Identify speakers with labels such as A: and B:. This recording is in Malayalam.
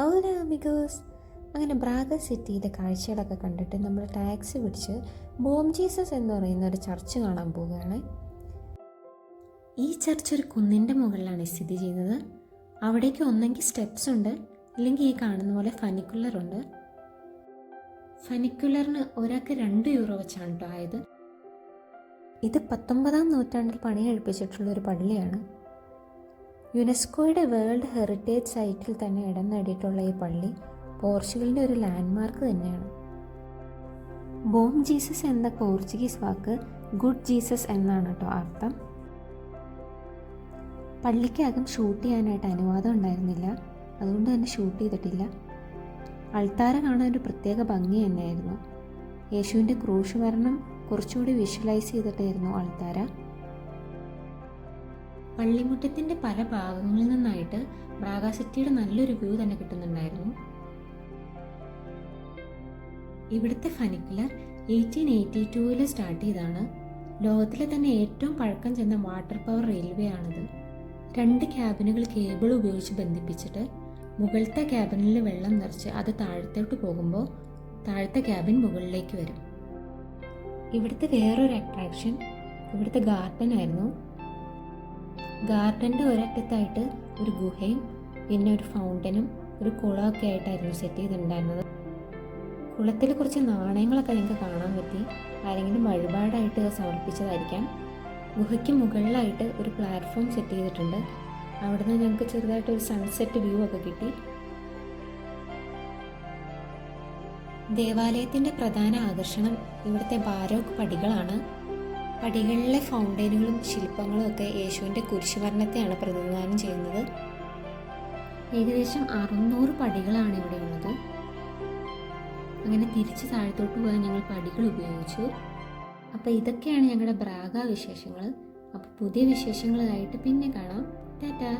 A: ഓല അമിഗോസ്. അങ്ങനെ ബ്രാഗ സിറ്റിയിലെ കാഴ്ചകളൊക്കെ കണ്ടിട്ട് നമ്മൾ ടാക്സി പിടിച്ച് ബോം ജീസസ് എന്ന് പറയുന്ന ഒരു ചർച്ച് കാണാൻ പോവുകയാണ്. ഈ ചർച്ച് ഒരു കുന്നിൻ്റെ മുകളിലാണ് സ്ഥിതി ചെയ്യുന്നത്. അവിടേക്ക് ഒന്നെങ്കിൽ സ്റ്റെപ്സ് ഉണ്ട്, ഇല്ലെങ്കിൽ ഈ കാണുന്ന പോലെ ഫനിക്കുലറുണ്ട്. ഫനിക്കുലറിന് ഒരാൾക്ക് 2 യൂറോ വെച്ചാണ് കേട്ടോ ആയത്. ഇത് 19-ാം നൂറ്റാണ്ടിൽ പണി കഴിപ്പിച്ചിട്ടുള്ളൊരു പള്ളിയാണ്. യുനെസ്കോയുടെ വേൾഡ് ഹെറിറ്റേജ് സൈറ്റിൽ തന്നെ ഇടം നേടിയിട്ടുള്ള ഈ പള്ളി പോർച്ചുഗലിൻ്റെ ഒരു ലാൻഡ്മാർക്ക് തന്നെയാണ്. ബോം ജീസസ് എന്ന പോർച്ചുഗീസ് വാക്ക് ഗുഡ് ജീസസ് എന്നാണ് കേട്ടോ അർത്ഥം. പള്ളിക്കകം ഷൂട്ട് ചെയ്യാനായിട്ട് അനുവാദം ഉണ്ടായിരുന്നില്ല, അതുകൊണ്ട് തന്നെ ഷൂട്ട് ചെയ്തിട്ടില്ല. അൾത്താര കാണാൻ ഒരു പ്രത്യേക ഭംഗി തന്നെയായിരുന്നു. യേശുവിൻ്റെ ക്രൂശ് മരണം കുറച്ചുകൂടി വിഷ്വലൈസ് ചെയ്തിട്ടായിരുന്നു അൾത്താര. പള്ളിമുറ്റത്തിൻ്റെ പല ഭാഗങ്ങളിൽ നിന്നായിട്ട് ബ്രാഗ സിറ്റിയുടെ നല്ലൊരു വ്യൂ തന്നെ കിട്ടുന്നുണ്ടായിരുന്നു. ഇവിടുത്തെ ഫനിക്കുലർ 1882 സ്റ്റാർട്ട് ചെയ്താണ്. ലോകത്തിലെ തന്നെ ഏറ്റവും പഴക്കം ചെന്ന വാട്ടർ പവർ റെയിൽവേ ആണിത്. 2 ക്യാബിനുകൾ കേബിൾ ഉപയോഗിച്ച് ബന്ധിപ്പിച്ചിട്ട് മുകളിലത്തെ ക്യാബിനിൽ വെള്ളം നിറച്ച് അത് താഴത്തോട്ട് പോകുമ്പോൾ താഴത്തെ ക്യാബിൻ മുകളിലേക്ക് വരും. ഇവിടുത്തെ വേറൊരു അട്രാക്ഷൻ ഇവിടുത്തെ ഗാർഡൻ ആയിരുന്നു. ഗാർഡൻ്റെ ഒരറ്റത്തായിട്ട് ഒരു ഗുഹയും പിന്നെ ഒരു ഫൗണ്ടനും ഒരു കുളമൊക്കെ ആയിട്ടായിരുന്നു സെറ്റ് ചെയ്തിട്ടുണ്ടായിരുന്നത്. കുളത്തിൽ കുറച്ച് നാണയങ്ങളൊക്കെ നിങ്ങൾക്ക് കാണാൻ പറ്റി. ആരെങ്കിലും വഴിപാടായിട്ട് സമർപ്പിച്ചതായിരിക്കാം. ഗുഹയ്ക്ക് മുകളിലായിട്ട് ഒരു പ്ലാറ്റ്ഫോം സെറ്റ് ചെയ്തിട്ടുണ്ട്. അവിടുന്ന് ഞങ്ങൾക്ക് ചെറുതായിട്ടൊരു സൺസെറ്റ് വ്യൂ ഒക്കെ കിട്ടി. ദേവാലയത്തിൻ്റെ പ്രധാന ആകർഷണം ഇവിടുത്തെ ബാരോക്ക് പടികളാണ്. പടികളിലെ ഫൗണ്ടൈനുകളും ശില്പങ്ങളും ഒക്കെ യേശുവിൻ്റെ കുരിശുമരണത്തെയാണ് പ്രതിനിധാനം ചെയ്യുന്നത്. ഏകദേശം 600 പടികളാണ് ഇവിടെ ഉള്ളത്. അങ്ങനെ തിരിച്ച് താഴത്തോട്ട് പോകാൻ ഞങ്ങൾ പടികൾ ഉപയോഗിച്ചു. അപ്പോൾ ഇതൊക്കെയാണ് ഞങ്ങളുടെ ബ്രാഗ വിശേഷങ്ങൾ. അപ്പോൾ പുതിയ വിശേഷങ്ങളായിട്ട് പിന്നെ കാണാം. ടാറ്റാ.